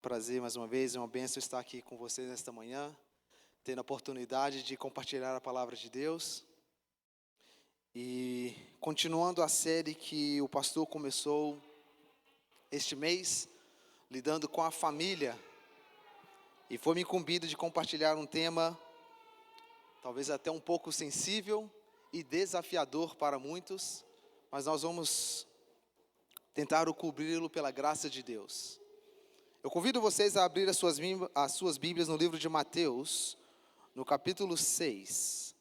prazer mais uma vez, é uma bênção estar aqui com vocês nesta manhã, tendo a oportunidade de compartilhar a palavra de Deus. E continuando a série que o pastor começou este mês, lidando com a família, e foi me incumbido de compartilhar um tema, talvez até um pouco sensível e desafiador para muitos, mas nós vamos tentar cobri-lo pela graça de Deus. Eu convido vocês a abrir as suas Bíblias no livro de Mateus, no capítulo 6.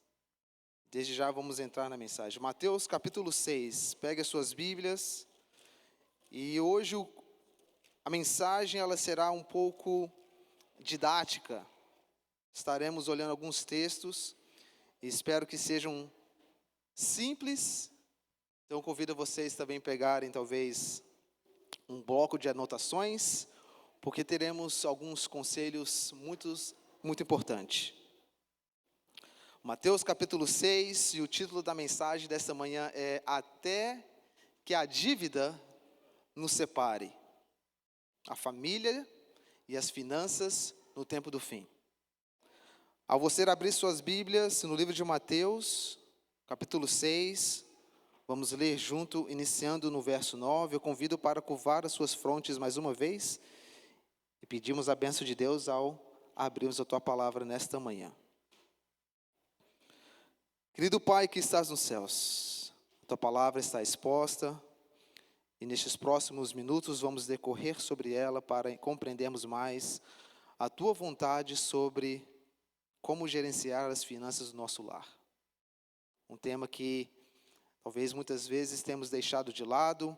Desde já vamos entrar na mensagem. Mateus capítulo 6, pegue as suas Bíblias. E hoje a mensagem ela será um pouco didática. Estaremos olhando alguns textos e espero que sejam simples. Então convido vocês também a pegarem talvez um bloco de anotações, porque teremos alguns conselhos muito importantes. Mateus capítulo 6, e o título da mensagem desta manhã é Até que a dívida nos separe. A família e as finanças no tempo do fim. Ao você abrir suas Bíblias no livro de Mateus, capítulo 6, vamos ler junto, iniciando no verso 9. Eu convido para curvar as suas frontes mais uma vez e pedimos a bênção de Deus ao abrirmos a tua palavra nesta manhã. Querido Pai que estás nos céus, a tua palavra está exposta e nestes próximos minutos vamos decorrer sobre ela para compreendermos mais a tua vontade sobre como gerenciar as finanças do nosso lar. Um tema que talvez muitas vezes temos deixado de lado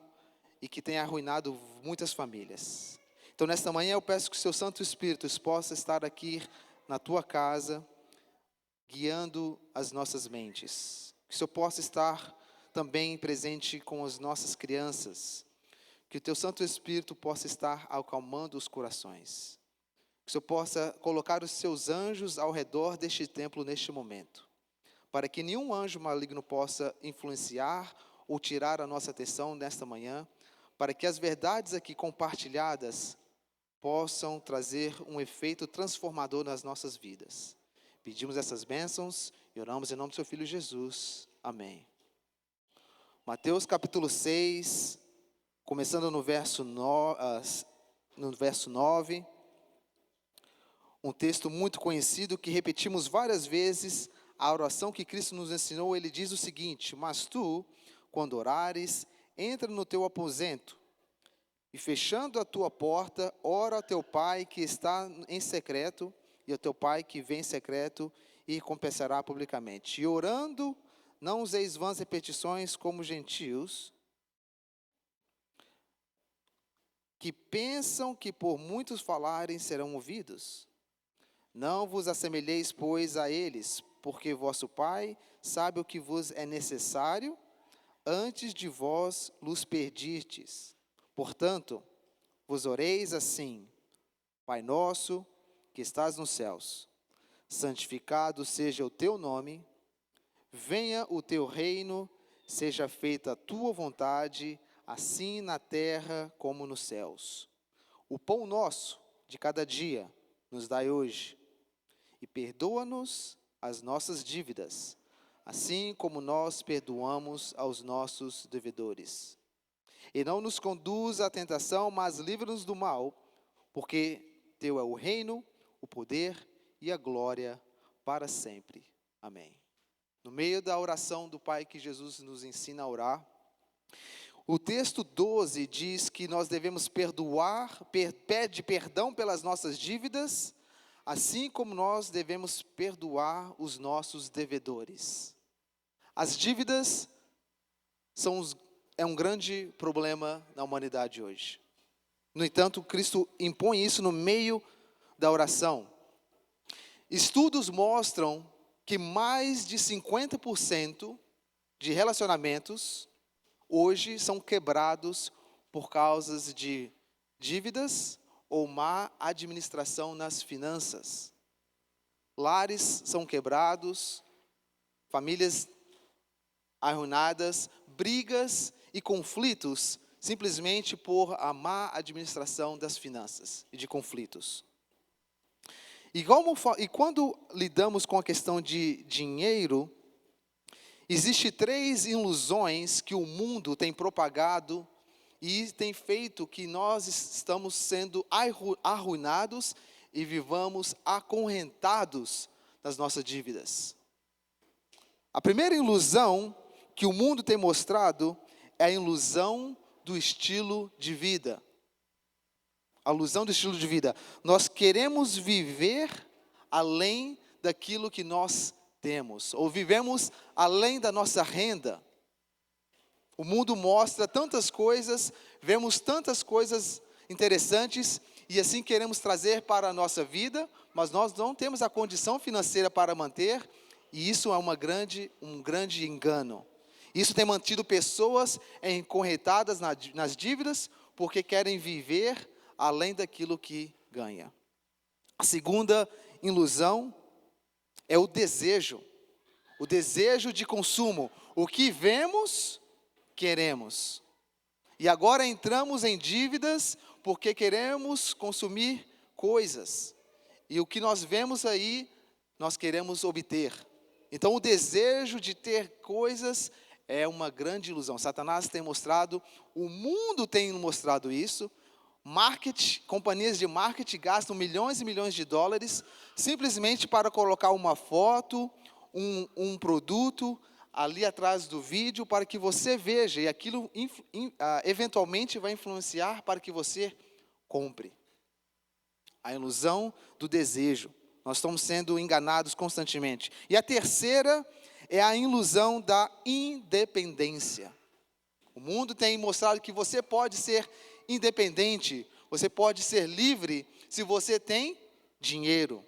e que tem arruinado muitas famílias. Então, nesta manhã, eu peço que o seu Santo Espírito possa estar aqui na tua casa, guiando as nossas mentes. Que o Senhor possa estar também presente com as nossas crianças. Que o teu Santo Espírito possa estar acalmando os corações. Que o Senhor possa colocar os seus anjos ao redor deste templo neste momento, para que nenhum anjo maligno possa influenciar ou tirar a nossa atenção nesta manhã, para que as verdades aqui compartilhadas possam trazer um efeito transformador nas nossas vidas. Pedimos essas bênçãos e oramos em nome do seu Filho Jesus. Amém. Mateus capítulo 6, começando no verso 9, um texto muito conhecido que repetimos várias vezes. A oração que Cristo nos ensinou, ele diz o seguinte: mas tu, quando orares, entra no teu aposento, e fechando a tua porta, ora ao teu Pai que está em secreto, e ao teu Pai que vem em secreto, e recompensará publicamente. E orando, não useis vãs repetições como gentios, que pensam que por muitos falarem serão ouvidos. Não vos assemelheis, pois, a eles, porque vosso Pai sabe o que vos é necessário, antes de vós los pedirdes. Portanto, vos oreis assim: Pai nosso, que estás nos céus, santificado seja o teu nome, venha o teu reino, seja feita a tua vontade, assim na terra como nos céus. O pão nosso de cada dia nos dai hoje, e perdoa-nos as nossas dívidas, assim como nós perdoamos aos nossos devedores. E não nos conduz à tentação, mas livra-nos do mal, porque teu é o reino, o poder e a glória para sempre. Amém. No meio da oração do Pai que Jesus nos ensina a orar, o texto 12 diz que nós devemos pede perdão pelas nossas dívidas, assim como nós devemos perdoar os nossos devedores. As dívidas é um grande problema na humanidade hoje. No entanto, Cristo impõe isso no meio da oração. Estudos mostram que mais de 50% de relacionamentos hoje são quebrados por causa de dívidas ou má administração nas finanças. Lares são quebrados, famílias arruinadas, brigas e conflitos simplesmente por a má administração das finanças e de conflitos. E quando lidamos com a questão de dinheiro, existem 3 ilusões que o mundo tem propagado e tem feito que nós estamos sendo arruinados e vivamos acorrentados nas nossas dívidas. A primeira ilusão que o mundo tem mostrado é a ilusão do estilo de vida. A ilusão do estilo de vida. Nós queremos viver além daquilo que nós temos, ou vivemos além da nossa renda. O mundo mostra tantas coisas, vemos tantas coisas interessantes, e assim queremos trazer para a nossa vida, mas nós não temos a condição financeira para manter, e isso é um grande engano. Isso tem mantido pessoas encorrentadas nas dívidas, porque querem viver além daquilo que ganha. A segunda ilusão é o desejo de consumo. O que vemos, queremos. E agora entramos em dívidas porque queremos consumir coisas. E o que nós vemos aí, nós queremos obter. Então o desejo de ter coisas é uma grande ilusão. Satanás tem mostrado, o mundo tem mostrado isso. Companhias de marketing gastam milhões e milhões de dólares simplesmente para colocar uma foto, um produto ali atrás do vídeo para que você veja, e aquilo eventualmente vai influenciar para que você compre. A ilusão do desejo. Nós estamos sendo enganados constantemente. E a terceira é a ilusão da independência. O mundo tem mostrado que você pode ser independente, você pode ser livre se você tem dinheiro.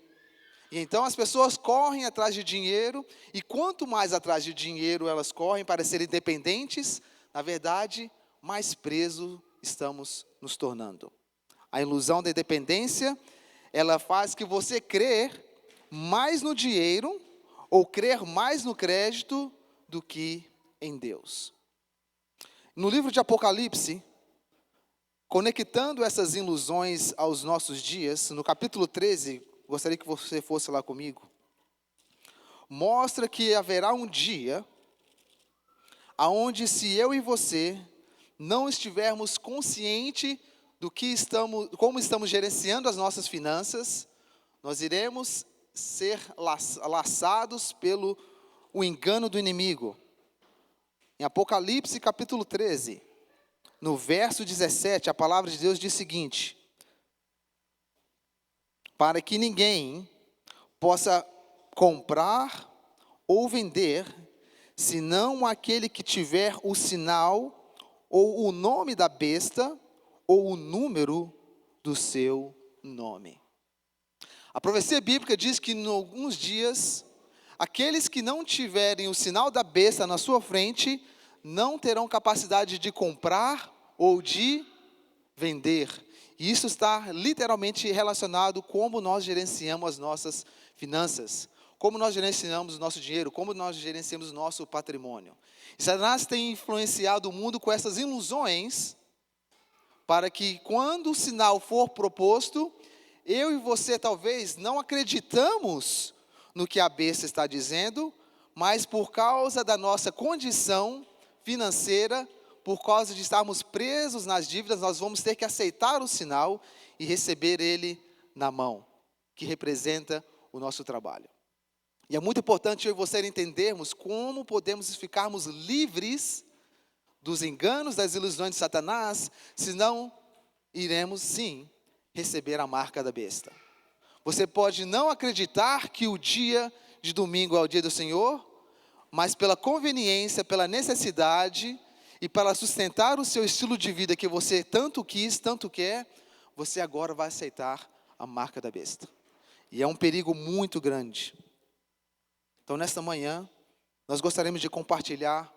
E então as pessoas correm atrás de dinheiro, e quanto mais atrás de dinheiro elas correm para serem independentes, na verdade, mais presos estamos nos tornando. A ilusão da independência, ela faz que você crer mais no dinheiro, ou crer mais no crédito, do que em Deus. No livro de Apocalipse, conectando essas ilusões aos nossos dias, no capítulo 13, gostaria que você fosse lá comigo, mostra que haverá um dia, aonde se eu e você não estivermos conscientes como estamos gerenciando as nossas finanças, nós iremos ser laçados pelo engano do inimigo. Em Apocalipse capítulo 13, no verso 17, a palavra de Deus diz o seguinte: para que ninguém possa comprar ou vender, senão aquele que tiver o sinal, ou o nome da besta, ou o número do seu nome. A profecia bíblica diz que em alguns dias, aqueles que não tiverem o sinal da besta na sua frente, não terão capacidade de comprar ou de vender. E isso está literalmente relacionado com como nós gerenciamos as nossas finanças, como nós gerenciamos o nosso dinheiro, como nós gerenciamos o nosso patrimônio. E Satanás tem influenciado o mundo com essas ilusões, para que quando o sinal for proposto, eu e você talvez não acreditamos no que a besta está dizendo, mas por causa da nossa condição financeira, por causa de estarmos presos nas dívidas, nós vamos ter que aceitar o sinal e receber ele na mão, que representa o nosso trabalho. E é muito importante eu e você entendermos como podemos ficarmos livres dos enganos, das ilusões de Satanás, senão iremos sim receber a marca da besta. Você pode não acreditar que o dia de domingo é o dia do Senhor, mas pela conveniência, pela necessidade e para sustentar o seu estilo de vida que você tanto quis, tanto quer, você agora vai aceitar a marca da besta. E é um perigo muito grande. Então, nesta manhã, nós gostaríamos de compartilhar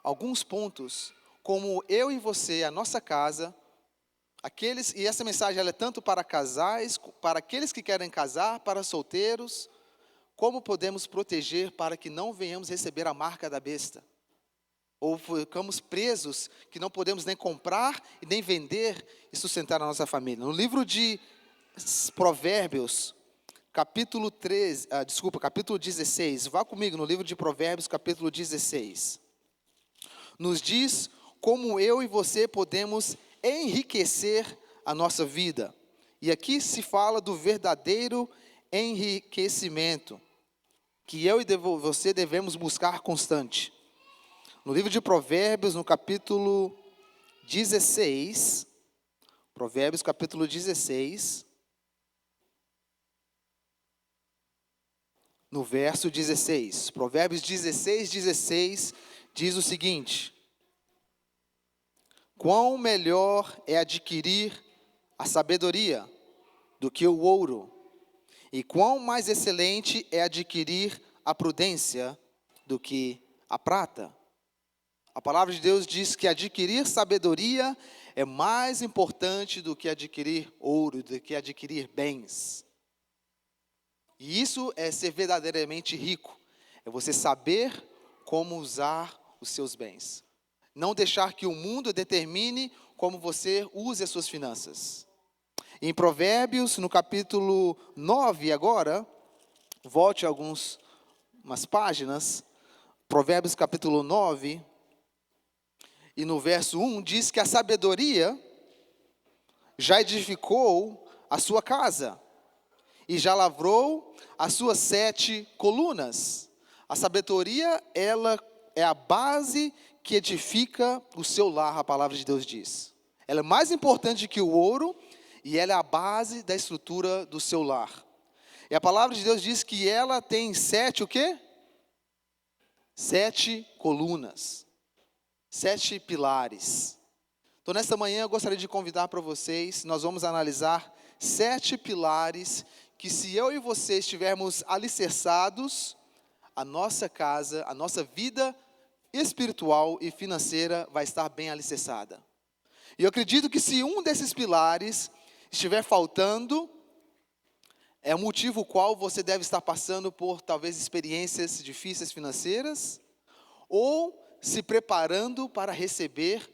alguns pontos, como eu e você, a nossa casa, e essa mensagem ela é tanto para casais, para aqueles que querem casar, para solteiros, como podemos proteger para que não venhamos receber a marca da besta. ou ficamos presos que não podemos nem comprar e nem vender e sustentar a nossa família. No livro de Provérbios, capítulo 16, vá comigo no livro de Provérbios, capítulo 16. Nos diz como eu e você podemos enriquecer a nossa vida. E aqui se fala do verdadeiro enriquecimento, que eu e você devemos buscar constante. No livro de Provérbios, no capítulo 16, Provérbios capítulo 16, no verso 16. Provérbios 16, 16 diz o seguinte: quão melhor é adquirir a sabedoria do que o ouro, e quão mais excelente é adquirir a prudência do que a prata. A palavra de Deus diz que adquirir sabedoria é mais importante do que adquirir ouro, do que adquirir bens. E isso é ser verdadeiramente rico. É você saber como usar os seus bens. Não deixar que o mundo determine como você use as suas finanças. Em Provérbios, no capítulo 9 agora, volte umas páginas. Provérbios capítulo 9, e no verso 1, diz que a sabedoria já edificou a sua casa e já lavrou as suas 7 colunas. A sabedoria, ela é a base que edifica o seu lar, a palavra de Deus diz. Ela é mais importante que o ouro e ela é a base da estrutura do seu lar. E a palavra de Deus diz que ela tem 7 o quê? 7 colunas. 7 pilares. Então, nesta manhã, eu gostaria de convidar para vocês, nós vamos analisar 7 pilares que, se eu e você estivermos alicerçados, a nossa casa, a nossa vida espiritual e financeira vai estar bem alicerçada. E eu acredito que se um desses pilares estiver faltando, é o motivo qual você deve estar passando por, talvez, experiências difíceis financeiras, ou se preparando para receber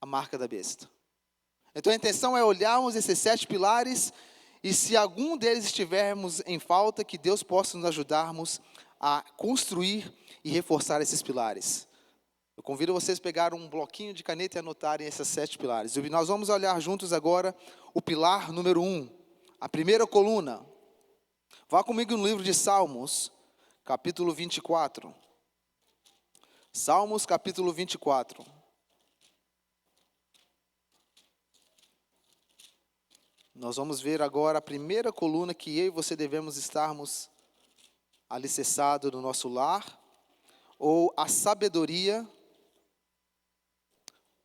a marca da besta. Então a intenção é olharmos esses 7 pilares e se algum deles estivermos em falta, que Deus possa nos ajudarmos a construir e reforçar esses pilares. Eu convido vocês a pegar um bloquinho de caneta e anotarem esses 7 pilares. E nós vamos olhar juntos agora o pilar número 1, a primeira coluna. Vá comigo no livro de Salmos, capítulo 24. Salmos capítulo 24. Nós vamos ver agora a primeira coluna que eu e você devemos estarmos alicerçados no nosso lar, ou a sabedoria,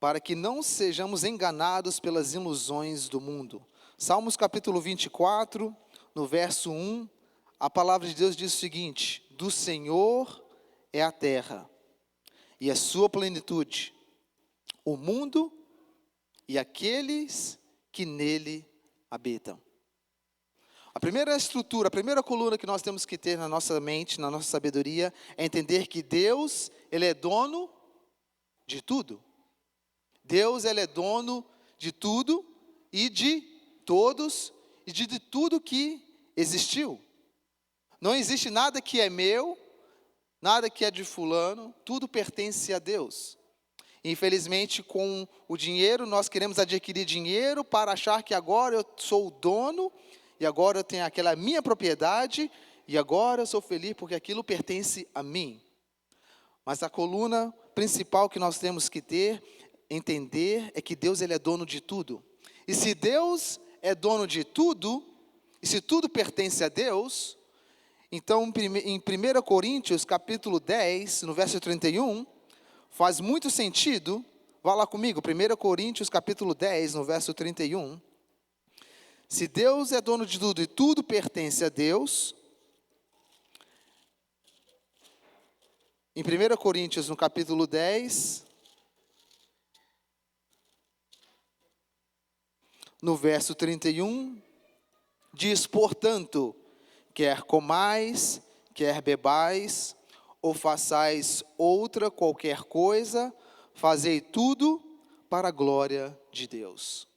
para que não sejamos enganados pelas ilusões do mundo. Salmos capítulo 24, no verso 1, a palavra de Deus diz o seguinte: do Senhor é a terra e a sua plenitude, o mundo e aqueles que nele habitam. A primeira estrutura, a primeira coluna que nós temos que ter na nossa mente, na nossa sabedoria, é entender que Deus, Ele é dono de tudo. Deus, Ele é dono de tudo e de todos e de tudo que existiu. Não existe nada que é meu, nada que é de fulano, tudo pertence a Deus. Infelizmente, com o dinheiro, nós queremos adquirir dinheiro para achar que agora eu sou o dono, e agora eu tenho aquela minha propriedade, e agora eu sou feliz porque aquilo pertence a mim. Mas a coluna principal que nós temos que entender, é que Deus, Ele é dono de tudo. E se Deus é dono de tudo, e se tudo pertence a Deus, então em 1 Coríntios capítulo 10, no verso 31, faz muito sentido. Vá lá comigo, 1 Coríntios capítulo 10, no verso 31. Se Deus é dono de tudo e tudo pertence a Deus, em 1 Coríntios, no capítulo 10, no verso 31, diz: portanto, quer comais, quer bebais, ou façais outra qualquer coisa, fazei tudo para a glória de Deus.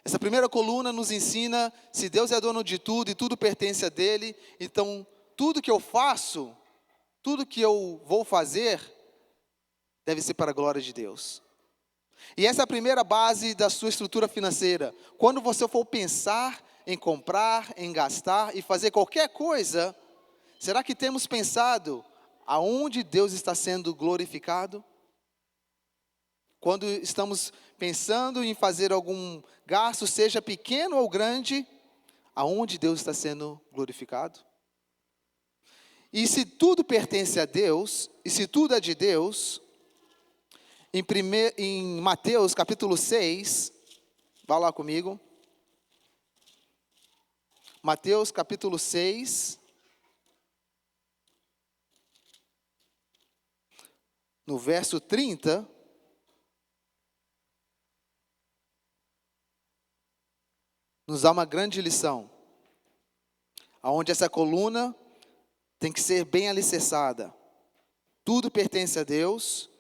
Essa primeira coluna nos ensina, se Deus é dono de tudo e tudo pertence a dele, então tudo que eu faço, tudo que eu vou fazer, deve ser para a glória de Deus. E essa é a primeira base da sua estrutura financeira. Quando você for pensar em comprar, em gastar e fazer qualquer coisa, será que temos pensado aonde Deus está sendo glorificado? Quando estamos pensando em fazer algum gasto, seja pequeno ou grande, aonde Deus está sendo glorificado? E se tudo pertence a Deus, e se tudo é de Deus, em Mateus capítulo 6, vá lá comigo. Mateus capítulo 6, no verso 30, nos dá uma grande lição, aonde essa coluna tem que ser bem alicerçada. Tudo pertence a Deus,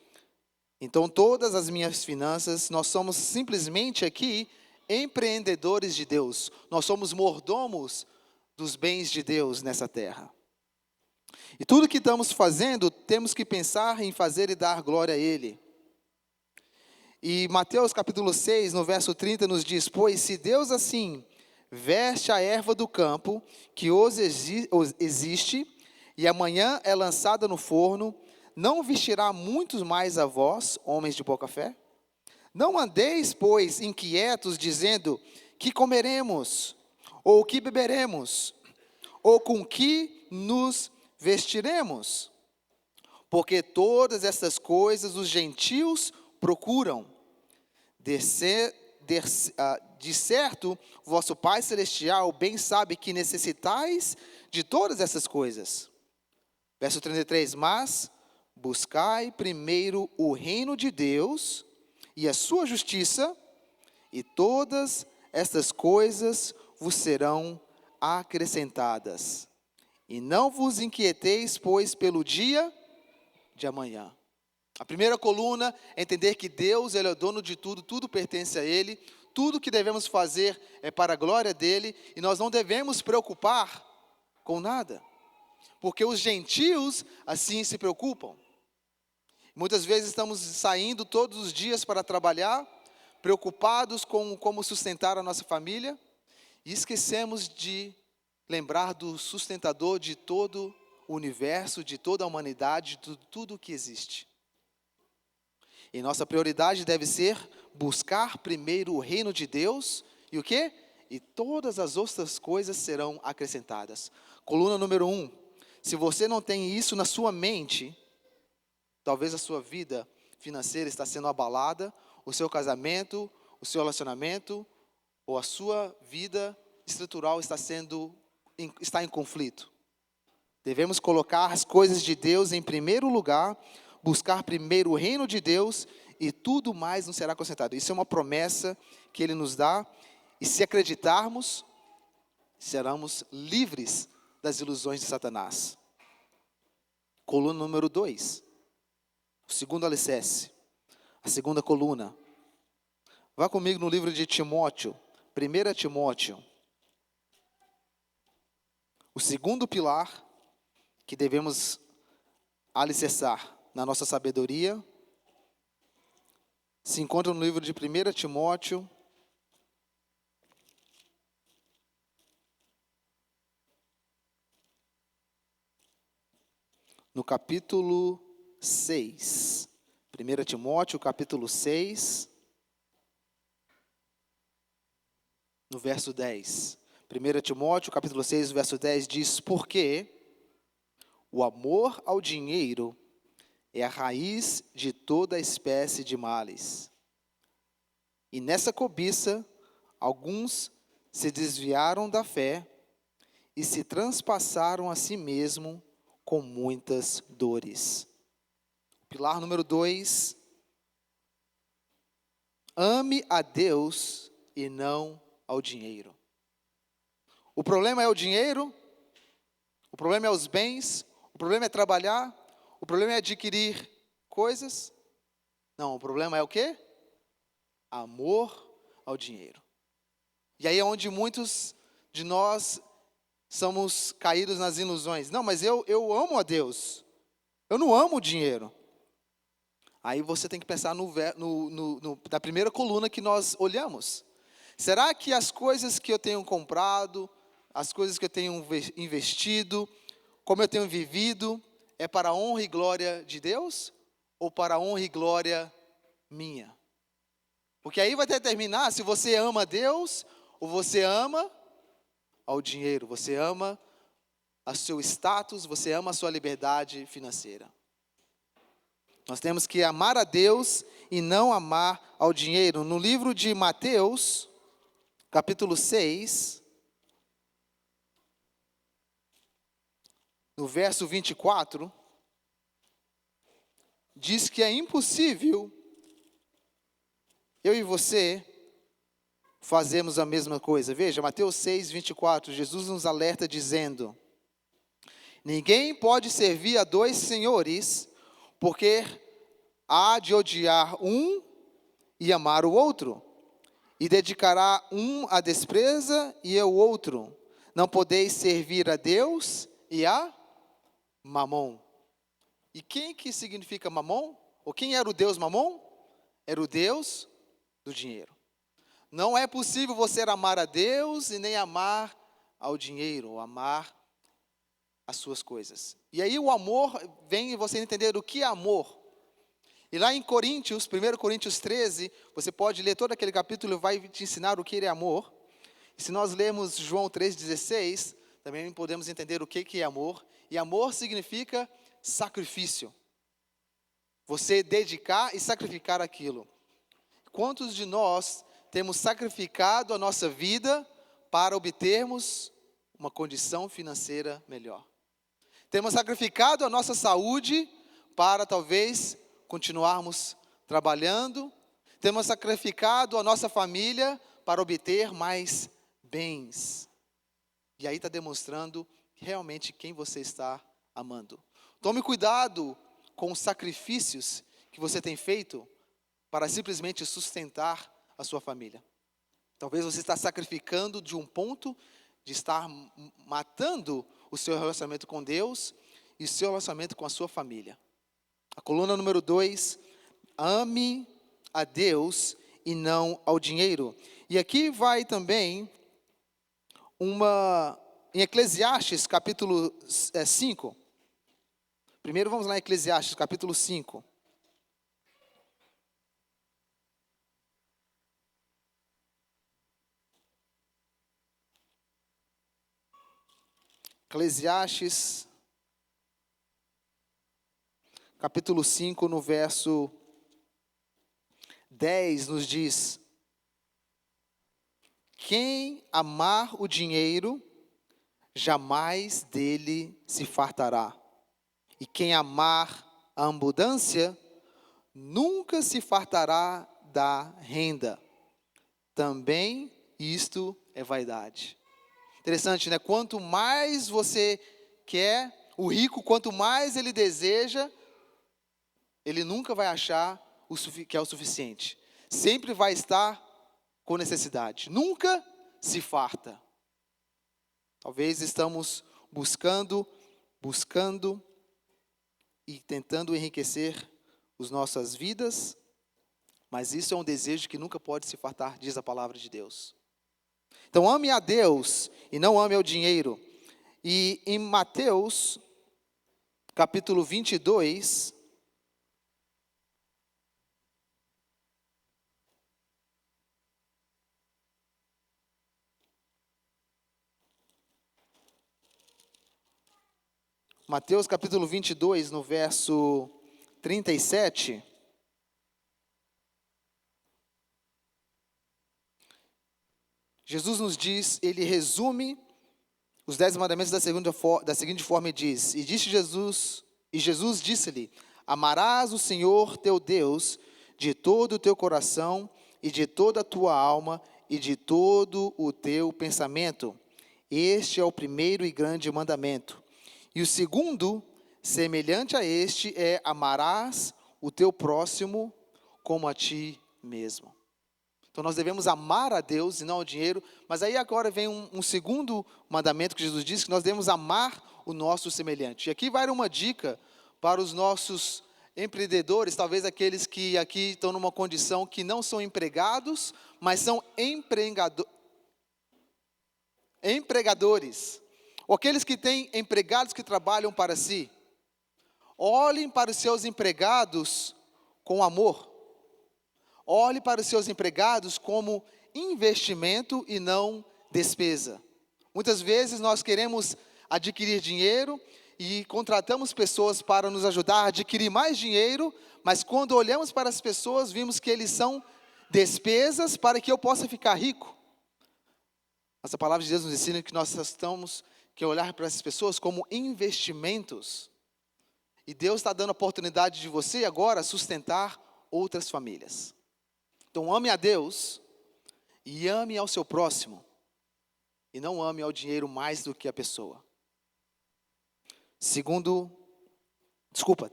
então todas as minhas finanças, nós somos simplesmente aqui empreendedores de Deus. Nós somos mordomos dos bens de Deus nessa terra. E tudo que estamos fazendo, temos que pensar em fazer e dar glória a Ele. E Mateus capítulo 6, no verso 30, nos diz: pois se Deus assim veste a erva do campo, que hoje existe, e amanhã é lançada no forno, não vestirá muitos mais a vós, homens de pouca fé? Não andeis, pois, inquietos, dizendo: que comeremos, ou que beberemos, ou com que nos vestiremos? Porque todas essas coisas os gentios procuram. De certo, vosso Pai Celestial bem sabe que necessitais de todas essas coisas. Verso 33, mas buscai primeiro o reino de Deus e a sua justiça, e todas estas coisas vos serão acrescentadas. E não vos inquieteis, pois, pelo dia de amanhã. A primeira coluna é entender que Deus, Ele é o dono de tudo, tudo pertence a Ele, tudo que devemos fazer é para a glória dEle, e nós não devemos preocupar com nada, porque os gentios assim se preocupam. Muitas vezes estamos saindo todos os dias para trabalhar, preocupados com como sustentar a nossa família, e esquecemos de lembrar do sustentador de todo o universo, de toda a humanidade, de tudo o que existe. E nossa prioridade deve ser buscar primeiro o reino de Deus, e o quê? E todas as outras coisas serão acrescentadas. Coluna número 1, se você não tem isso na sua mente, talvez a sua vida financeira está sendo abalada, o seu casamento, o seu relacionamento, ou a sua vida estrutural está em conflito. Devemos colocar as coisas de Deus em primeiro lugar, buscar primeiro o reino de Deus e tudo mais nos será acrescentado. Isso é uma promessa que Ele nos dá, e se acreditarmos, seremos livres das ilusões de Satanás. Coluna número 2, o segundo alicerce, a segunda coluna. Vá comigo no livro de Timóteo, 1 Timóteo. O segundo pilar que devemos alicerçar na nossa sabedoria se encontra no livro de 1 Timóteo, no capítulo 6. 1 Timóteo, capítulo 6, no verso 10. 1 Timóteo, capítulo 6, verso 10 diz: porque o amor ao dinheiro é a raiz de toda espécie de males. E nessa cobiça, alguns se desviaram da fé e se transpassaram a si mesmo com muitas dores. Pilar número 2, ame a Deus e não ao dinheiro. O problema é o dinheiro? O problema é os bens? O problema é trabalhar? O problema é adquirir coisas? Não, o problema é o quê? Amor ao dinheiro. E aí é onde muitos de nós somos caídos nas ilusões. Não, mas eu amo a Deus. Eu não amo o dinheiro. Aí você tem que pensar na primeira coluna que nós olhamos. Será que as coisas que eu tenho comprado, as coisas que eu tenho investido, como eu tenho vivido, é para a honra e glória de Deus? Ou para a honra e glória minha? Porque aí vai determinar se você ama a Deus ou você ama ao dinheiro, você ama o seu status, você ama a sua liberdade financeira. Nós temos que amar a Deus e não amar ao dinheiro. No livro de Mateus, capítulo 6, no verso 24, diz que é impossível eu e você fazermos a mesma coisa. Veja, Mateus 6, 24, Jesus nos alerta dizendo: ninguém pode servir a dois senhores, porque há de odiar um e amar o outro, e dedicará um à despesa e ao outro. Não podeis servir a Deus e a Mamon. E quem que significa Mamon? Ou quem era o Deus Mamon? Era o Deus do dinheiro. Não é possível você amar a Deus e nem amar ao dinheiro, ou amar as suas coisas. E aí o amor vem você entender o que é amor. E lá em Coríntios, 1 Coríntios 13, você pode ler todo aquele capítulo e vai te ensinar o que é amor. E se nós lermos João 3,16, também podemos entender o que é amor. E amor significa sacrifício. Você dedicar e sacrificar aquilo. Quantos de nós temos sacrificado a nossa vida para obtermos uma condição financeira melhor? Temos sacrificado a nossa saúde para talvez continuarmos trabalhando. Temos sacrificado a nossa família para obter mais bens. E aí está demonstrando realmente quem você está amando. Tome cuidado com os sacrifícios que você tem feito para simplesmente sustentar a sua família. Talvez você está sacrificando de um ponto de estar matando o seu relacionamento com Deus e o seu relacionamento com a sua família. A coluna número 2, ame a Deus e não ao dinheiro. E aqui vai também em Eclesiastes capítulo 5. Primeiro vamos lá em Eclesiastes capítulo 5. Eclesiastes, capítulo 5, no verso 10, nos diz: quem amar o dinheiro, jamais dele se fartará. E quem amar a abundância, nunca se fartará da renda. Também isto é vaidade. Interessante, né? Quanto mais você quer, o rico, quanto mais ele deseja, ele nunca vai achar que é o suficiente. Sempre vai estar com necessidade. Nunca se farta. Talvez estamos buscando e tentando enriquecer as nossas vidas, mas isso é um desejo que nunca pode se fartar, diz a palavra de Deus. Então ame a Deus e não ame ao dinheiro. E em Mateus, capítulo 22, Mateus capítulo 22, no verso 37, Jesus nos diz, ele resume os 10 mandamentos da seguinte forma e diz: e Jesus disse-lhe: amarás o Senhor teu Deus de todo o teu coração e de toda a tua alma e de todo o teu pensamento. Este é o primeiro e grande mandamento. E o segundo, semelhante a este é: amarás o teu próximo como a ti mesmo. Então nós devemos amar a Deus e não ao dinheiro, mas aí agora vem um segundo mandamento que Jesus diz, que nós devemos amar o nosso semelhante. E aqui vai uma dica para os nossos empreendedores, talvez aqueles que aqui estão numa condição que não são empregados, mas são empregadores, ou aqueles que têm empregados que trabalham para si. Olhem para os seus empregados com amor. Olhe para os seus empregados como investimento e não despesa. Muitas vezes nós queremos adquirir dinheiro e contratamos pessoas para nos ajudar a adquirir mais dinheiro, mas quando olhamos para as pessoas, vimos que eles são despesas para que eu possa ficar rico. Mas a palavra de Deus nos ensina que nós estamos que olhar para essas pessoas como investimentos. E Deus está dando a oportunidade de você agora sustentar outras famílias. Então ame a Deus e ame ao seu próximo. E não ame ao dinheiro mais do que a pessoa.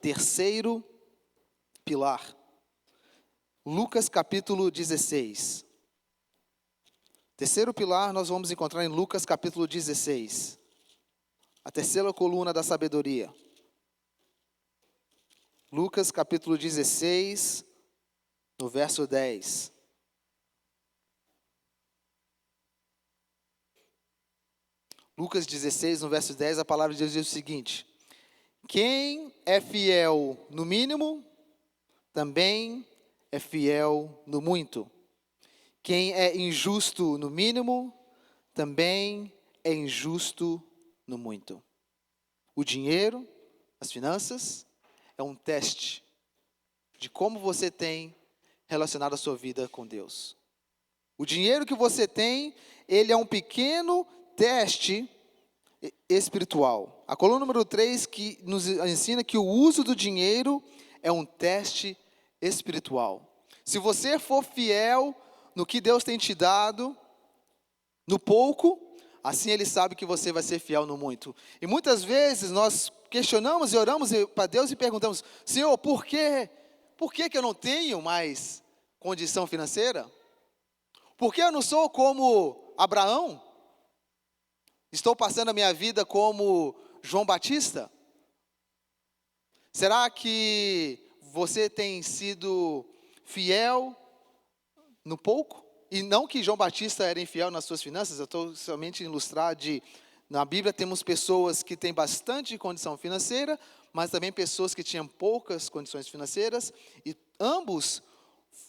Terceiro pilar. Lucas capítulo 16. Terceiro pilar nós vamos encontrar em Lucas capítulo 16. A terceira coluna da sabedoria. Lucas capítulo 16, no verso 10. Lucas 16, no verso 10, a palavra de Deus diz o seguinte: quem é fiel no mínimo, também é fiel no muito. Quem é injusto no mínimo, também é injusto no muito. O dinheiro, as finanças, é um teste de como você tem relacionado a sua vida com Deus. O dinheiro que você tem, ele é um pequeno teste espiritual. A coluna número 3 que nos ensina que o uso do dinheiro é um teste espiritual. Se você for fiel no que Deus tem te dado, no pouco, assim Ele sabe que você vai ser fiel no muito. E muitas vezes nós questionamos e oramos para Deus e perguntamos: Senhor, por quê? Por que eu não tenho mais condição financeira? Por que eu não sou como Abraão? Estou passando a minha vida como João Batista? Será que você tem sido fiel no pouco? E não que João Batista era infiel nas suas finanças, eu estou somente ilustrar na Bíblia temos pessoas que têm bastante condição financeira, mas também pessoas que tinham poucas condições financeiras, e ambos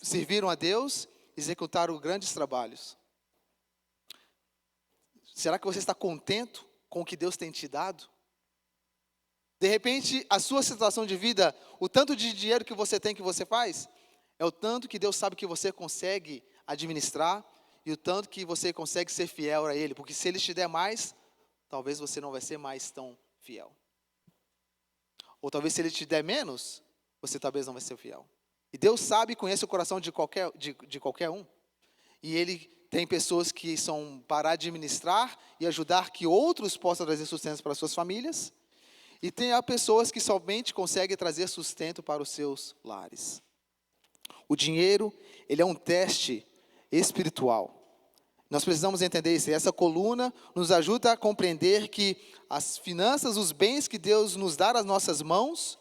serviram a Deus, executaram grandes trabalhos. Será que você está contente com o que Deus tem te dado? De repente, a sua situação de vida, o tanto de dinheiro que você tem, que você faz, é o tanto que Deus sabe que você consegue administrar e o tanto que você consegue ser fiel a Ele. Porque se Ele te der mais, talvez você não vai ser mais tão fiel. Ou talvez se Ele te der menos, você talvez não vai ser fiel. E Deus sabe e conhece o coração de qualquer um. E Ele tem pessoas que são para administrar e ajudar que outros possam trazer sustento para suas famílias. E tem pessoas que somente conseguem trazer sustento para os seus lares. O dinheiro, ele é um teste espiritual. Nós precisamos entender isso. E essa coluna nos ajuda a compreender que as finanças, os bens que Deus nos dá nas nossas mãos,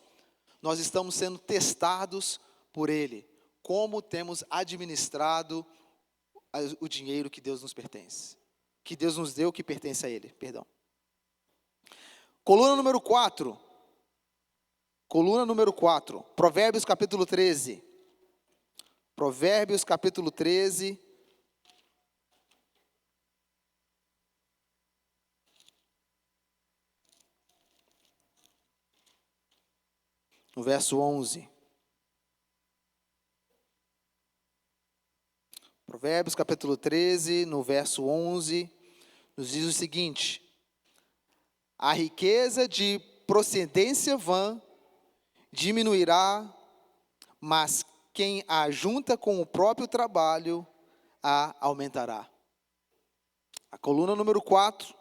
nós estamos sendo testados por Ele. Como temos administrado o dinheiro que Deus nos pertence. Que Deus nos deu, que pertence a Ele. Perdão. Coluna número 4. Coluna número 4. Provérbios capítulo 13. Provérbios capítulo 13. No verso 11. Provérbios capítulo 13, no verso 11, nos diz o seguinte: a riqueza de procedência vã diminuirá, mas quem a junta com o próprio trabalho a aumentará. A coluna número 4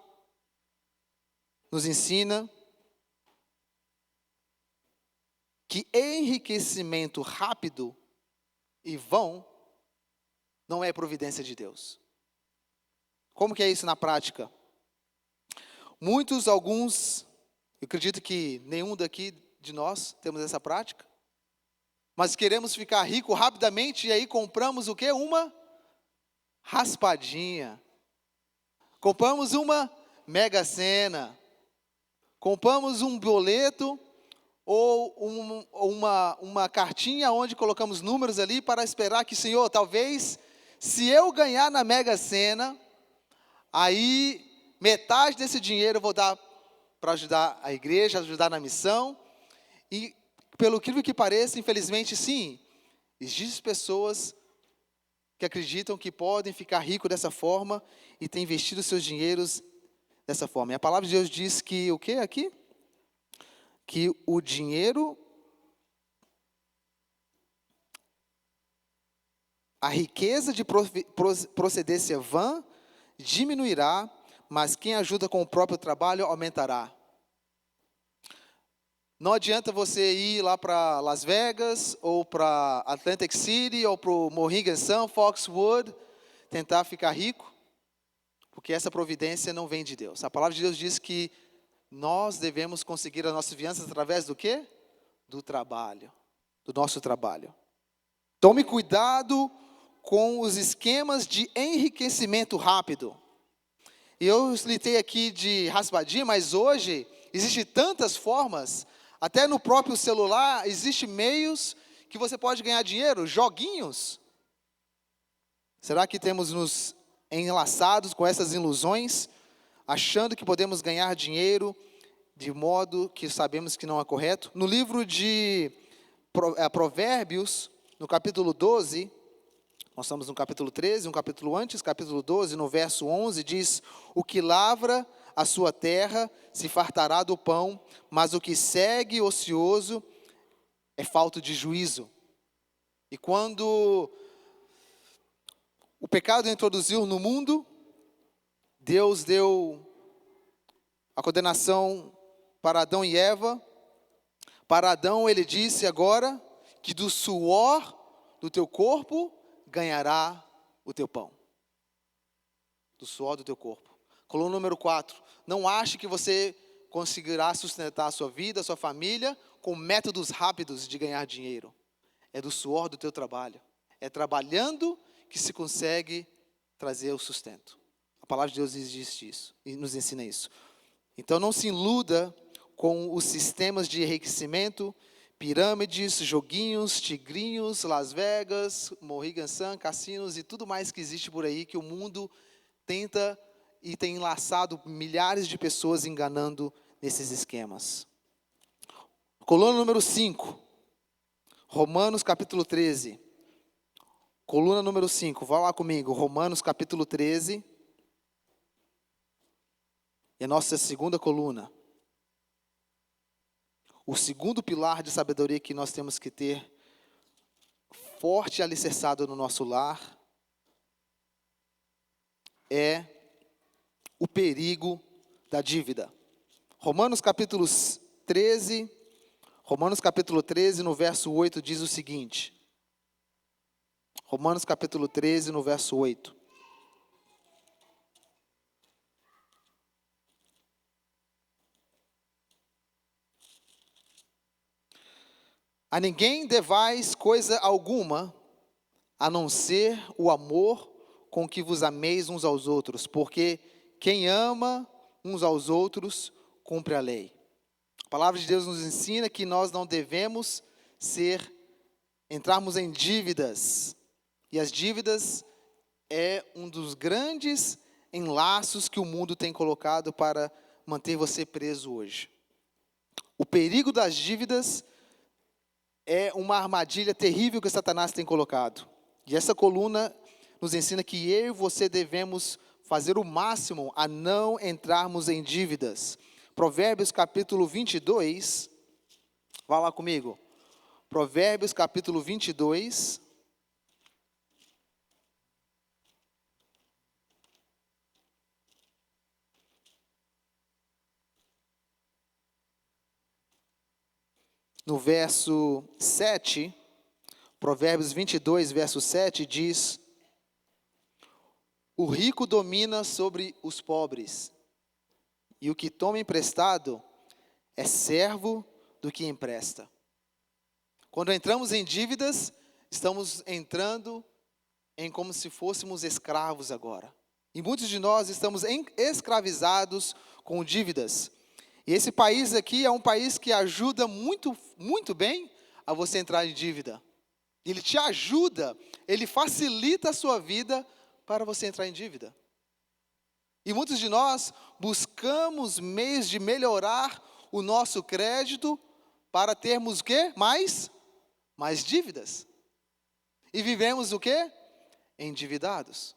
nos ensina que enriquecimento rápido e vão não é providência de Deus. Como que é isso na prática? Alguns, eu acredito que nenhum daqui de nós temos essa prática, mas queremos ficar rico rapidamente e aí compramos o quê? Uma raspadinha. Compramos uma Mega Sena. Compramos um boleto ou uma cartinha onde colocamos números ali para esperar que, Senhor, talvez, se eu ganhar na Mega Sena, aí metade desse dinheiro eu vou dar para ajudar a igreja, ajudar na missão. E, pelo incrível que pareça, infelizmente, sim, existem pessoas que acreditam que podem ficar ricos dessa forma e têm investido seus dinheiros dessa forma. E a palavra de Deus diz que o que aqui? Que o dinheiro, a riqueza de procedência vã diminuirá, mas quem ajuda com o próprio trabalho aumentará. Não adianta você ir lá para Las Vegas, ou para Atlantic City, ou para o Mohegan Sun, Foxwood, tentar ficar rico, porque essa providência não vem de Deus. A palavra de Deus diz que nós devemos conseguir as nossas finanças através do quê? Do trabalho, do nosso trabalho. Tome cuidado com os esquemas de enriquecimento rápido. E eu citei aqui de raspadinha, mas hoje existem tantas formas. Até no próprio celular, existem meios que você pode ganhar dinheiro, joguinhos. Será que temos nos enlaçados com essas ilusões, achando que podemos ganhar dinheiro de modo que sabemos que não é correto? No livro de Provérbios, no capítulo 12, nós estamos no capítulo 13, um capítulo antes, capítulo 12, no verso 11, diz: o que lavra a sua terra se fartará do pão, mas o que segue ocioso é falto de juízo. E quando o pecado introduziu no mundo, Deus deu a condenação para Adão e Eva. Para Adão ele disse agora que do suor do teu corpo ganhará o teu pão. Do suor do teu corpo. Coluna número 4. Não ache que você conseguirá sustentar a sua vida, a sua família, com métodos rápidos de ganhar dinheiro. É do suor do teu trabalho. É trabalhando que se consegue trazer o sustento. A palavra de Deus diz isso e nos ensina isso. Então não se iluda com os sistemas de enriquecimento, pirâmides, joguinhos, tigrinhos, Las Vegas, Mohegan Sun, cassinos e tudo mais que existe por aí que o mundo tenta e tem enlaçado milhares de pessoas enganando nesses esquemas. Coluna número 5, Romanos capítulo 13. Coluna número 5, vá lá comigo, Romanos capítulo 13. E a nossa segunda coluna. O segundo pilar de sabedoria que nós temos que ter forte e alicerçado no nosso lar é o perigo da dívida. Romanos capítulo 13, no verso 8, diz o seguinte. Romanos capítulo 13, no verso 8. A ninguém devais coisa alguma, a não ser o amor com que vos ameis uns aos outros, porque quem ama uns aos outros, cumpre a lei. A palavra de Deus nos ensina que nós não devemos entrarmos em dívidas. E as dívidas é um dos grandes enlaços que o mundo tem colocado para manter você preso hoje. O perigo das dívidas é uma armadilha terrível que Satanás tem colocado. E essa coluna nos ensina que eu e você devemos fazer o máximo a não entrarmos em dívidas. Provérbios capítulo 22, vá lá comigo. Provérbios capítulo 22. no verso 7, Provérbios 22, verso 7, diz: o rico domina sobre os pobres, e o que toma emprestado é servo do que empresta. Quando entramos em dívidas, estamos entrando em como se fôssemos escravos agora. E muitos de nós estamos escravizados com dívidas. E esse país aqui é um país que ajuda muito, muito bem a você entrar em dívida. Ele te ajuda, ele facilita a sua vida para você entrar em dívida. E muitos de nós buscamos meios de melhorar o nosso crédito para termos o quê? Mais dívidas. E vivemos o quê? Endividados.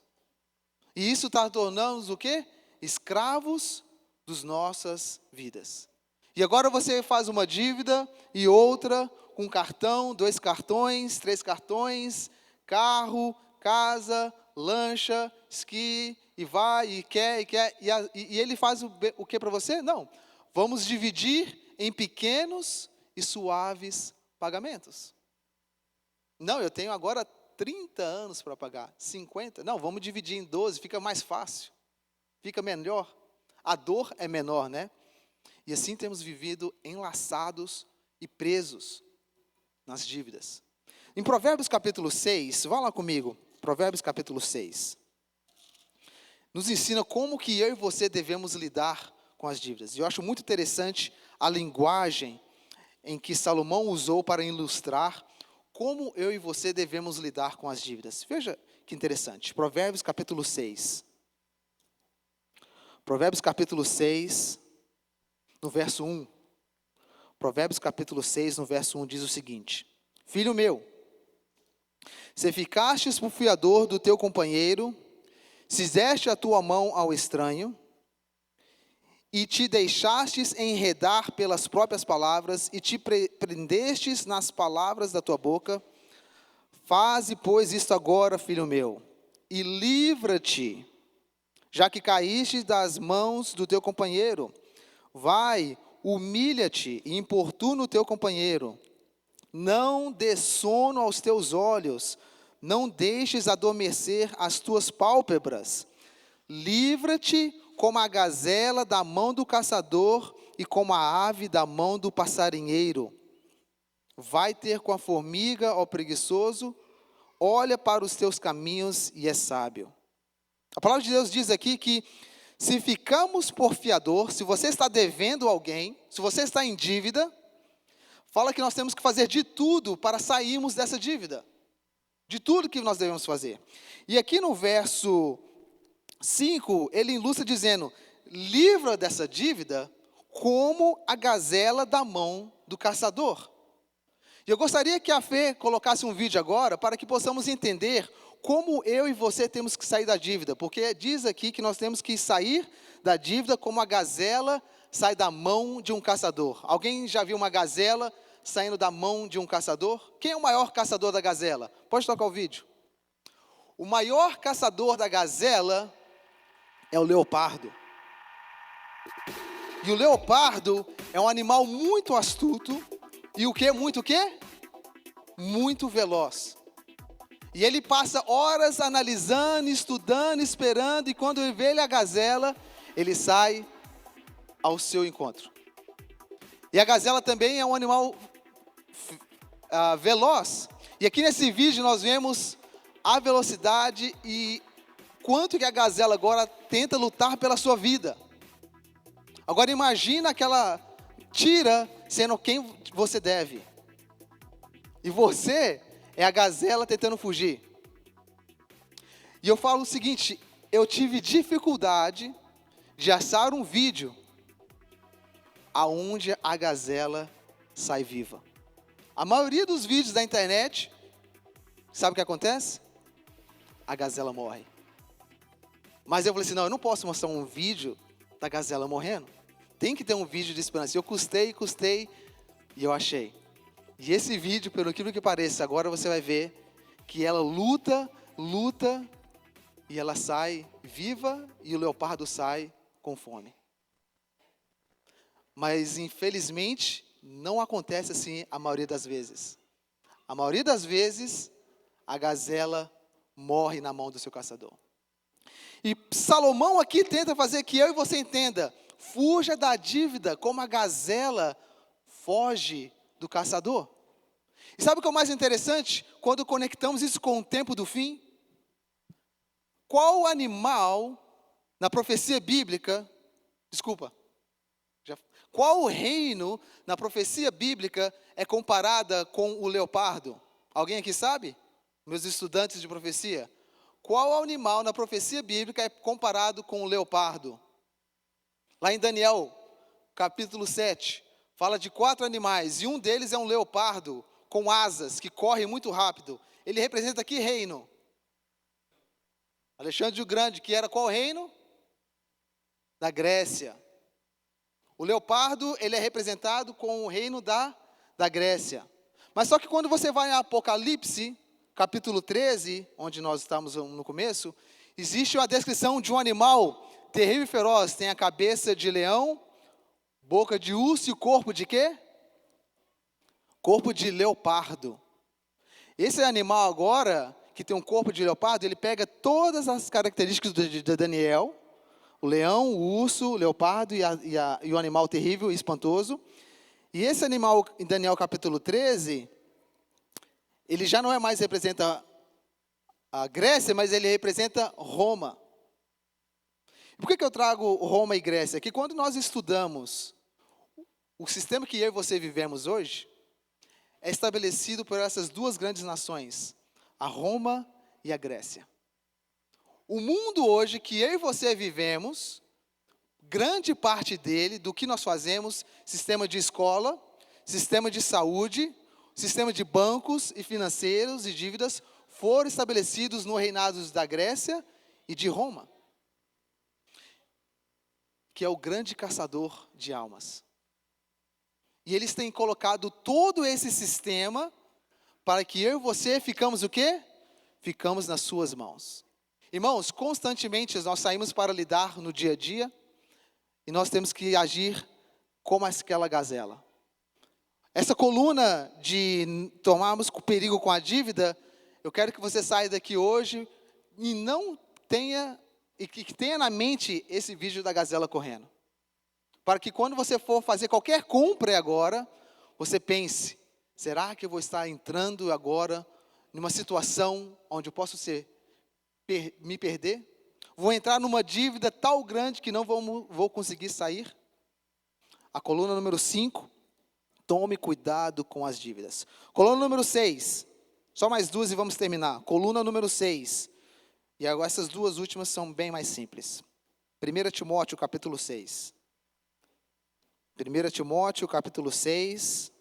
E isso está tornando-nos o quê? Escravos das nossas vidas. E agora você faz uma dívida e outra com um cartão, 2 cartões, 3 cartões, carro, casa, lancha, esqui, e vai, e quer, e ele faz o que para você? Não, vamos dividir em pequenos e suaves pagamentos. Não, eu tenho agora 30 anos para pagar, 50, não, vamos dividir em 12, fica mais fácil, fica melhor, a dor é menor, né? E assim temos vivido enlaçados e presos nas dívidas. Em Provérbios capítulo 6, vá lá comigo, Provérbios capítulo 6, nos ensina como que eu e você devemos lidar com as dívidas. E eu acho muito interessante a linguagem em que Salomão usou para ilustrar como eu e você devemos lidar com as dívidas. Veja que interessante, Provérbios capítulo 6. Provérbios capítulo 6, no verso 1. Provérbios capítulo 6, no verso 1 diz o seguinte: filho meu, se ficastes por fiador do teu companheiro, se deste a tua mão ao estranho, e te deixastes enredar pelas próprias palavras, e te prendestes nas palavras da tua boca, faze, pois, isto agora, filho meu, e livra-te, já que caíste das mãos do teu companheiro. Vai, humilha-te e importuna o teu companheiro. Não dê sono aos teus olhos, não deixes adormecer as tuas pálpebras. Livra-te como a gazela da mão do caçador e como a ave da mão do passarinheiro. Vai ter com a formiga, ó preguiçoso, olha para os teus caminhos e é sábio. A palavra de Deus diz aqui que se ficamos por fiador, se você está devendo alguém, se você está em dívida, fala que nós temos que fazer de tudo para sairmos dessa dívida. De tudo que nós devemos fazer. E aqui no verso 5, ele ilustra dizendo: livra dessa dívida como a gazela da mão do caçador. E eu gostaria que a Fê colocasse um vídeo agora para que possamos entender como eu e você temos que sair da dívida, porque diz aqui que nós temos que sair da dívida como a gazela sai da mão de um caçador. Alguém já viu uma gazela saindo da mão de um caçador? Quem é o maior caçador da gazela? Pode tocar o vídeo. O maior caçador da gazela é o leopardo. E o leopardo é um animal muito astuto e muito o quê? Muito veloz. E ele passa horas analisando, estudando, esperando, e quando ele vê a gazela, ele sai ao seu encontro. E a gazela também é um animal veloz. E aqui nesse vídeo nós vemos a velocidade e quanto que a gazela agora tenta lutar pela sua vida. Agora imagina aquela tira sendo quem você deve. E você é a gazela tentando fugir. E eu falo o seguinte, eu tive dificuldade de achar um vídeo aonde a gazela sai viva. A maioria dos vídeos da internet, sabe o que acontece? A gazela morre. Mas eu falei assim, não, eu não posso mostrar um vídeo da gazela morrendo. Tem que ter um vídeo de esperança. Eu custei e eu achei. E esse vídeo, pelo que pareça, agora você vai ver que ela luta e ela sai viva e o leopardo sai com fome. Mas infelizmente não acontece assim a maioria das vezes. A maioria das vezes, a gazela morre na mão do seu caçador. E Salomão aqui tenta fazer que eu e você entenda: fuja da dívida como a gazela foge do caçador. E sabe o que é o mais interessante? Quando conectamos isso com o tempo do fim? Qual animal na profecia bíblica, qual reino na profecia bíblica é comparada com o leopardo? Alguém aqui sabe? Meus estudantes de profecia. Qual animal na profecia bíblica é comparado com o leopardo? Lá em Daniel, capítulo 7, fala de 4 animais, e um deles é um leopardo com asas, que corre muito rápido. Ele representa que reino? Alexandre o Grande, que era qual reino? Da Grécia. O leopardo, ele é representado com o reino da Grécia. Mas só que quando você vai em Apocalipse, capítulo 13, onde nós estamos no começo, existe uma descrição de um animal terrível e feroz. Tem a cabeça de leão, boca de urso e corpo de quê? Corpo de leopardo. Esse animal agora, que tem um corpo de leopardo, ele pega todas as características de Daniel, o leão, o urso, o leopardo e o animal terrível e espantoso. E esse animal, em Daniel capítulo 13, ele já não é mais representa a Grécia, mas ele representa Roma. Por que eu trago Roma e Grécia? Que quando nós estudamos o sistema que eu e você vivemos hoje, é estabelecido por essas duas grandes nações, a Roma e a Grécia. O mundo hoje que eu e você vivemos, grande parte dele, do que nós fazemos, sistema de escola, sistema de saúde, sistema de bancos e financeiros e dívidas, foram estabelecidos no reinado da Grécia e de Roma, que é o grande caçador de almas. E eles têm colocado todo esse sistema para que eu e você ficamos o quê? Ficamos nas suas mãos. Irmãos, constantemente nós saímos para lidar no dia a dia e nós temos que agir como aquela gazela. Essa coluna de tomarmos perigo com a dívida, eu quero que você saia daqui hoje e não tenha, e que tenha na mente esse vídeo da gazela correndo. Para que quando você for fazer qualquer compra agora, você pense, será que eu vou estar entrando agora numa situação onde eu posso me perder? Vou entrar numa dívida tal grande que não vou conseguir sair? A coluna número 5, tome cuidado com as dívidas. Coluna número 6, só mais 2 e vamos terminar. Coluna número 6, e agora essas 2 últimas são bem mais simples. 1 Timóteo capítulo 6. 1 Timóteo capítulo 6.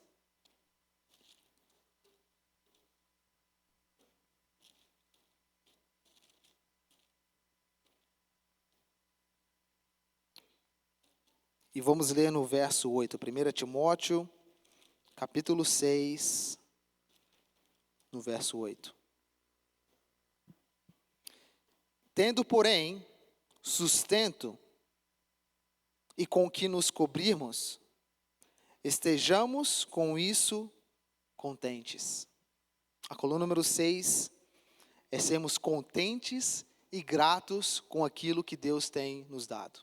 E vamos ler no verso 8. 1 Timóteo capítulo 6, no verso 8. Tendo, porém, sustento e com que nos cobrirmos, estejamos com isso contentes. A coluna número 6 é sermos contentes e gratos com aquilo que Deus tem nos dado.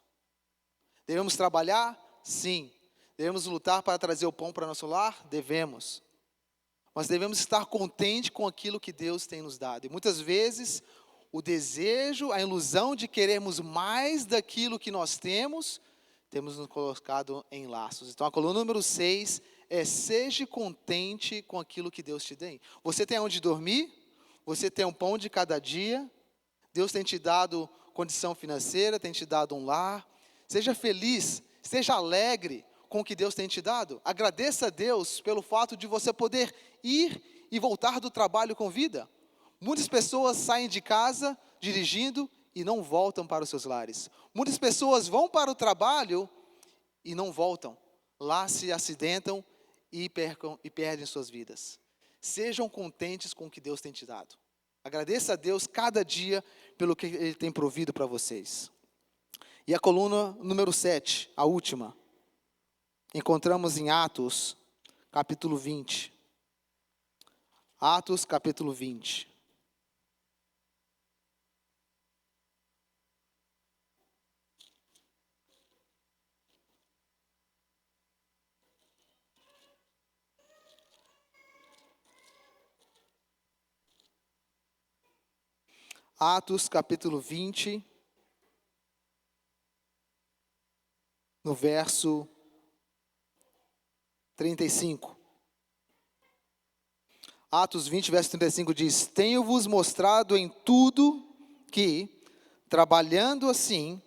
Devemos trabalhar? Sim. Devemos lutar para trazer o pão para nosso lar? Devemos. Mas devemos estar contentes com aquilo que Deus tem nos dado. E muitas vezes, o desejo, a ilusão de querermos mais daquilo que nós temos nos colocado em laços. Então, a coluna número 6 é: seja contente com aquilo que Deus te tem. Você tem onde dormir? Você tem um pão de cada dia? Deus tem te dado condição financeira, tem te dado um lar? Seja feliz, esteja alegre com o que Deus tem te dado. Agradeça a Deus pelo fato de você poder ir e voltar do trabalho com vida. Muitas pessoas saem de casa dirigindo e não voltam para os seus lares. Muitas pessoas vão para o trabalho e não voltam. Lá se acidentam e perdem suas vidas. Sejam contentes com o que Deus tem te dado. Agradeça a Deus cada dia pelo que Ele tem provido para vocês. E a coluna número 7, a última, encontramos em Atos, capítulo 20. Atos, capítulo 20. Atos, capítulo 20, no verso 35. Atos 20, verso 35 diz: Tenho-vos mostrado em tudo que, trabalhando assim,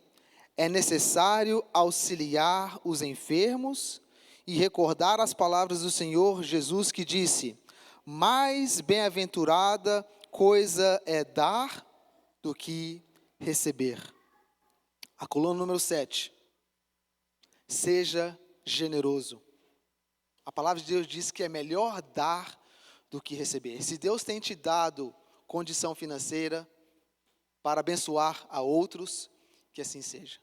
é necessário auxiliar os enfermos e recordar as palavras do Senhor Jesus que disse: mais bem-aventurada coisa é dar do que receber. A coluna número 7. Seja generoso. A palavra de Deus diz que é melhor dar do que receber. Se Deus tem te dado condição financeira para abençoar a outros, que assim seja.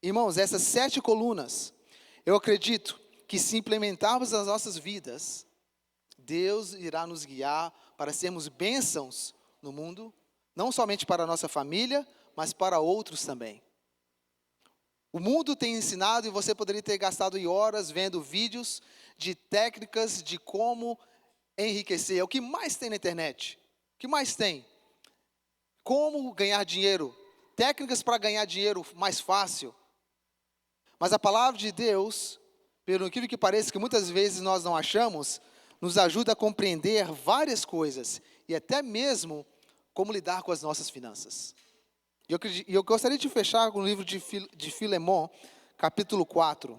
Irmãos, essas 7 colunas, eu acredito que se implementarmos nas nossas vidas, Deus irá nos guiar para sermos bênçãos no mundo, não somente para a nossa família, mas para outros também. O mundo tem ensinado, e você poderia ter gastado horas vendo vídeos de técnicas de como enriquecer. É o que mais tem na internet. O que mais tem? Como ganhar dinheiro. Técnicas para ganhar dinheiro mais fácil. Mas a palavra de Deus, pelo incrível que pareça, que muitas vezes nós não achamos, nos ajuda a compreender várias coisas. E até mesmo como lidar com as nossas finanças. E eu gostaria de fechar com o livro de Filemon, capítulo 4.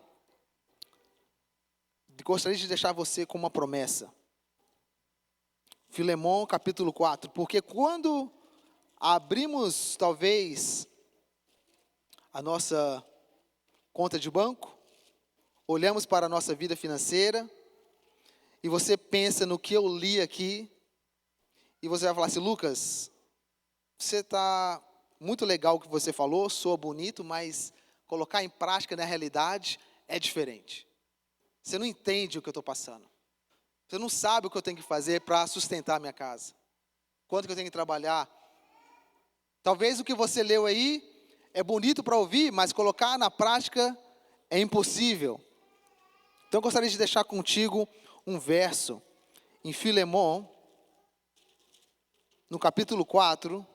Gostaria de deixar você com uma promessa. Filemon, capítulo 4. Porque quando abrimos, talvez, a nossa conta de banco, olhamos para a nossa vida financeira, e você pensa no que eu li aqui, e você vai falar assim: Lucas, você está muito legal o que você falou, soa bonito, mas colocar em prática na realidade é diferente. Você não entende o que eu estou passando. Você não sabe o que eu tenho que fazer para sustentar a minha casa. Quanto que eu tenho que trabalhar. Talvez o que você leu aí é bonito para ouvir, mas colocar na prática é impossível. Então eu gostaria de deixar contigo um verso em Filemon, no capítulo 4.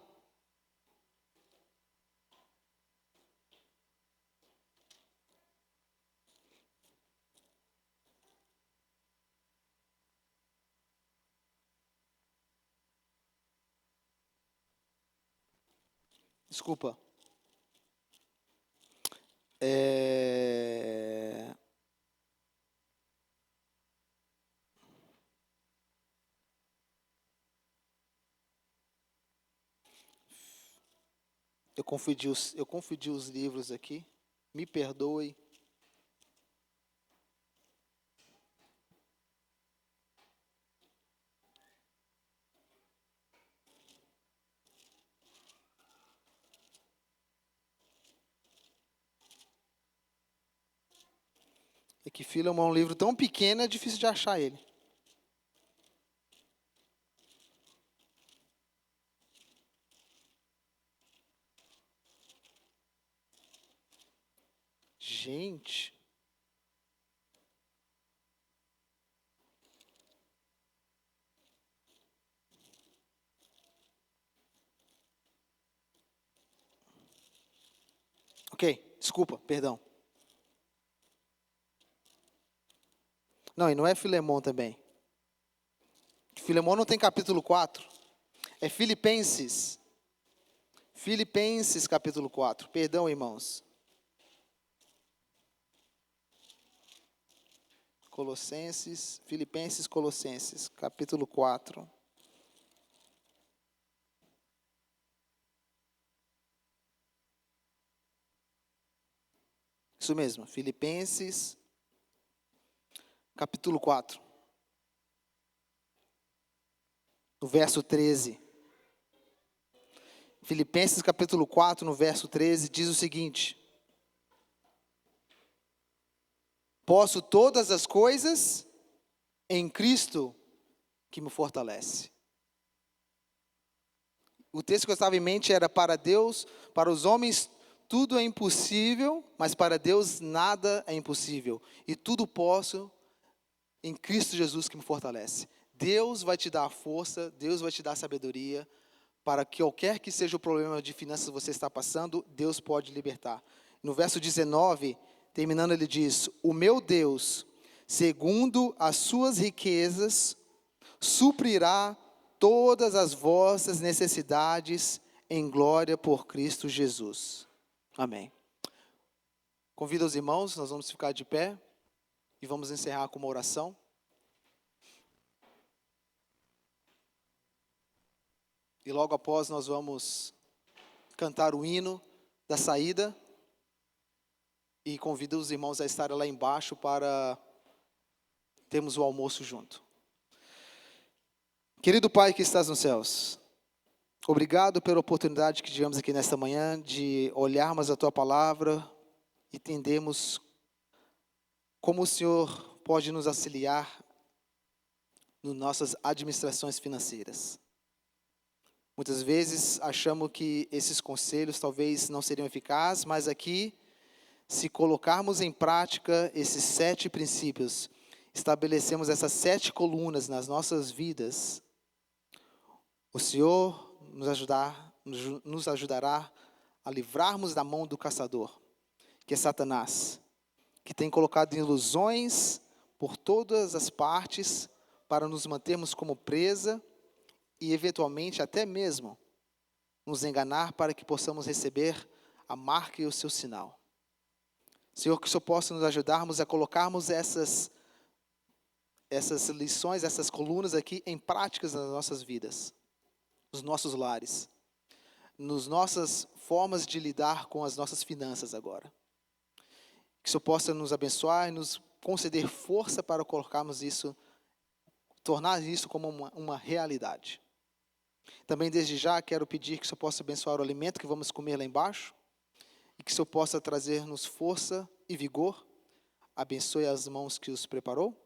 Desculpa. Eu confundi os livros aqui. Me perdoe. É que Filemon é um livro tão pequeno, é difícil de achar ele. Gente. Ok, desculpa, perdão. Não, e não é Filemon também. Filemon não tem capítulo 4. É Filipenses. Filipenses capítulo 4. Perdão, irmãos. Filipenses, Colossenses, capítulo 4. Isso mesmo, Filipenses, capítulo 4. No verso 13. Filipenses capítulo 4, no verso 13, diz o seguinte: Posso todas as coisas em Cristo que me fortalece. O texto que eu estava em mente era: para Deus, para os homens, tudo é impossível, mas para Deus nada é impossível. E tudo posso em Cristo Jesus que me fortalece. Deus vai te dar a força, Deus vai te dar a sabedoria, para que qualquer que seja o problema de finanças que você está passando, Deus pode libertar. No verso 19, terminando, ele diz: o meu Deus, segundo as suas riquezas, suprirá todas as vossas necessidades em glória por Cristo Jesus. Amém. Convido os irmãos, nós vamos ficar de pé e vamos encerrar com uma oração. E logo após nós vamos cantar o hino da saída. E convido os irmãos a estarem lá embaixo para termos o almoço junto. Querido Pai que estás nos céus, obrigado pela oportunidade que tivemos aqui nesta manhã de olharmos a Tua palavra e entendermos como o Senhor pode nos auxiliar nas nossas administrações financeiras. Muitas vezes achamos que esses conselhos talvez não seriam eficazes, mas aqui, se colocarmos em prática esses 7 princípios, estabelecemos essas 7 colunas nas nossas vidas, o Senhor nos ajudará a livrarmos da mão do caçador, que é Satanás, que tem colocado ilusões por todas as partes para nos mantermos como presa e eventualmente até mesmo nos enganar para que possamos receber a marca e o seu sinal. Senhor, que o Senhor possa nos ajudarmos a colocarmos essas lições, essas colunas aqui em práticas nas nossas vidas, nos nossos lares, nas nossas formas de lidar com as nossas finanças agora. Que o Senhor possa nos abençoar e nos conceder força para colocarmos isso, tornar isso como uma realidade. Também desde já quero pedir que o Senhor possa abençoar o alimento que vamos comer lá embaixo e que o Senhor possa trazer-nos força e vigor. Abençoe as mãos que os preparou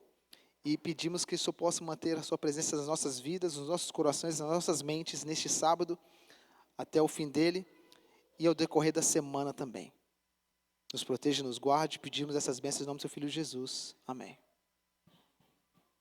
e pedimos que o Senhor possa manter a sua presença nas nossas vidas, nos nossos corações, nas nossas mentes neste sábado até o fim dele e ao decorrer da semana também. Nos proteja e nos guarde, pedimos essas bênçãos em nome do seu Filho Jesus. Amém.